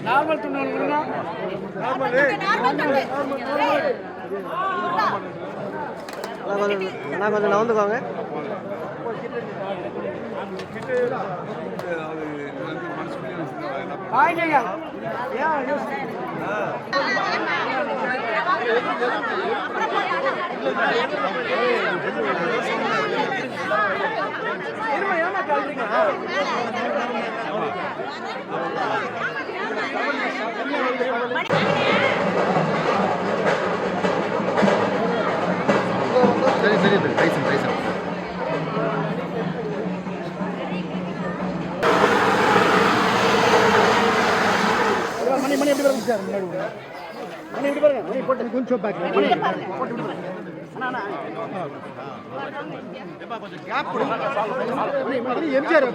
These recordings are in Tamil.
நார்மல் துணி கொஞ்சம் நவந்துக்குவாங்க. சரி சரி ரைசன் ரைசன் மணி மணி எப்படி பாருங்க சார், மணி எப்படி பாருங்க, மணி போட்டு கொஞ்சம் பேக் மணி போட்டு விடுங்க. கொஞ்சம் கேப் கொடுங்க. மணி எம்ஜிஆர்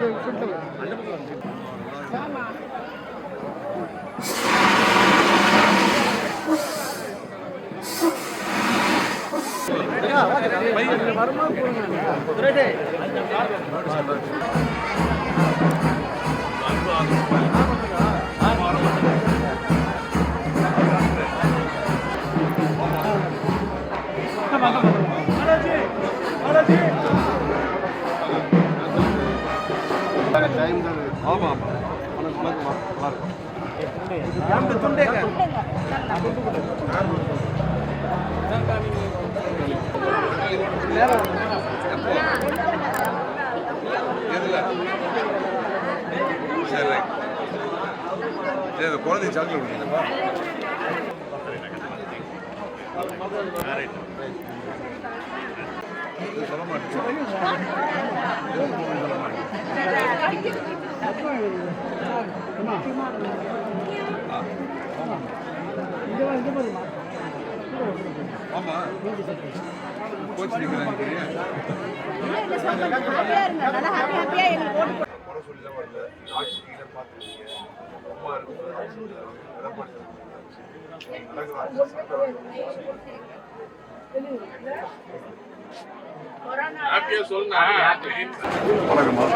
வருமா ஆமாம் குழந்தை சாக்லேட் கொடுத்தீங்களா? சொல்ல மாட்டேன். ஆமா கோச் வணக்கம்மா.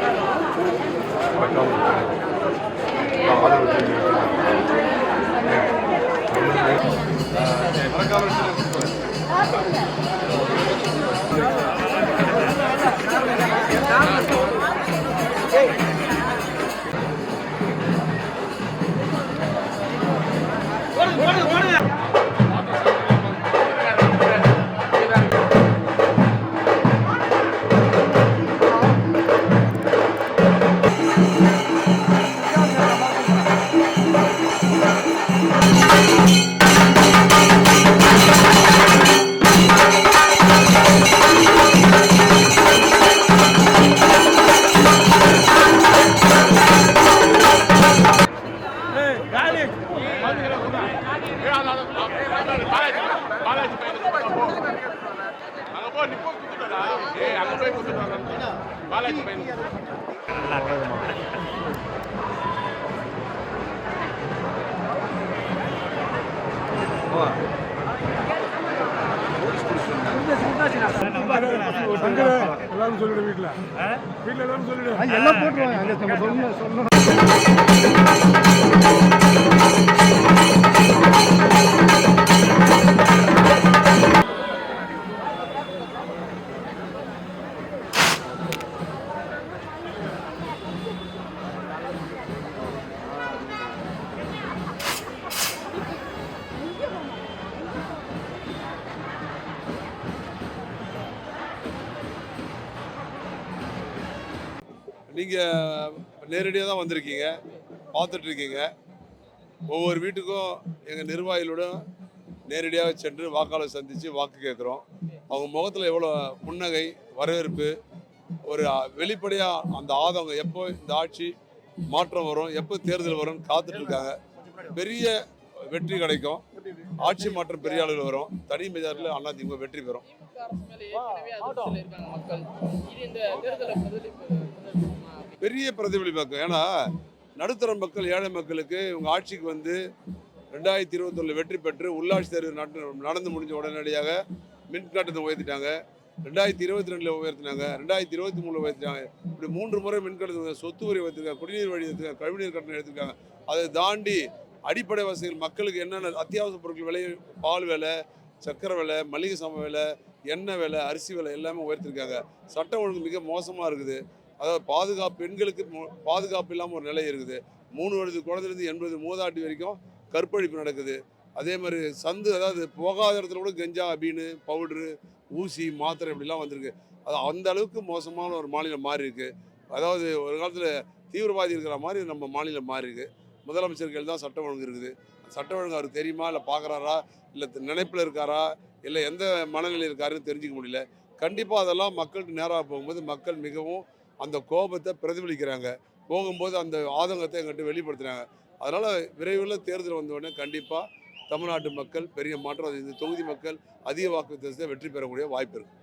எல்லாரும் சொல்லிடு, வீட்டுல எல்லாரும் சொல்லிடு, எல்லாம் போட்டுருவாங்க. அங்க சொன்ன நீங்கள் நேரடியாக தான் வந்திருக்கீங்க, பார்த்துட்ருக்கீங்க. ஒவ்வொரு வீட்டுக்கும் எங்கள் நிர்வாகிகளோட நேரடியாக சென்று வாக்காளர் சந்தித்து வாக்கு கேட்குறோம். அவங்க முகத்தில் எவ்வளோ புன்னகை, வரவேற்பு, ஒரு வெளிப்படையாக அந்த ஆதங்கம், எப்போ இந்த ஆட்சி மாற்றம் வரும், எப்போ தேர்தல் வரும்னு காத்துட்ருக்காங்க. பெரிய வெற்றி கிடைக்கும், ஆட்சி மாற்றம் பெரிய அளவில் வரும். தனி மெஜாரிட்டியில் அதிமுக வெற்றி பெறும். பெரிய பிரதிபலிப்பாக்கும். ஏன்னா நடுத்தர மக்கள் ஏழை மக்களுக்கு இவங்க ஆட்சிக்கு வந்து 2021 வெற்றி பெற்று உள்ளாட்சி தேர்வு நடந்து முடிஞ்ச உடனடியாக மின் கட்டணத்தை உயர்த்திட்டாங்க. 2022 உயர்த்தினாங்க, 2023 உயர்த்திட்டாங்க. இப்படி 3 முறை மின் கட்டணம், சொத்து வரி உயர்த்திருக்காங்க, குடிநீர் வழி எடுத்துருக்காங்க, கழிவுநீர் கட்டணம் எடுத்திருக்காங்க. அதை தாண்டி அடிப்படை வசதிகள் மக்களுக்கு என்னென்ன அத்தியாவசிய பொருட்கள் விலை, பால் விலை, சக்கரை விலை, மளிகை சாமான் விலை, எண்ணெய் விலை, அரிசி விலை எல்லாமே உயர்த்திருக்காங்க. சட்டம் ஒழுங்கு மிக மோசமாக இருக்குது. அதாவது பாதுகாப்பு, பெண்களுக்கு பாதுகாப்பு இல்லாமல் ஒரு நிலை இருக்குது. 3 வயது குழந்தைலேருந்து 80 மூதாட்டி வரைக்கும் கற்பழிப்பு நடக்குது. அதே மாதிரி சந்து, அதாவது போகாத இடத்துல கூட கஞ்சா, அபீனு, பவுட்ரு, ஊசி, மாத்திரை இப்படிலாம் வந்திருக்கு. அது அந்த அளவுக்கு மோசமான ஒரு மாநிலம் மாறி இருக்கு. அதாவது ஒரு காலத்தில் தீவிரவாதி இருக்கிற மாதிரி நம்ம மாநிலம் மாறி இருக்கு. முதலமைச்சர்கள் தான் சட்டம் ஒழுங்கு இருக்குது. சட்டம் ஒழுங்கு அவருக்கு தெரியுமா, இல்லை பார்க்குறாரா, இல்லை நினைப்பில் இருக்காரா, இல்லை எந்த மனநிலையில் இருக்காருன்னு தெரிஞ்சிக்க முடியல. கண்டிப்பாக அதெல்லாம் மக்களுக்கு நேராக போகும்போது மக்கள் மிகவும் அந்த கோபத்தை பிரதிபலிக்கிறாங்க. போகும்போது அந்த ஆதங்கத்தை எங்கிட்ட வெளிப்படுத்துகிறாங்க. அதனால் விரைவில் தேர்தல் வந்தவுடனே கண்டிப்பாக தமிழ்நாட்டு மக்கள் பெரிய மாற்றம், இந்த தொகுதி மக்கள் அதிக வாக்கு வித்தியாசத்தை வெற்றி பெறக்கூடிய வாய்ப்பு இருக்குது.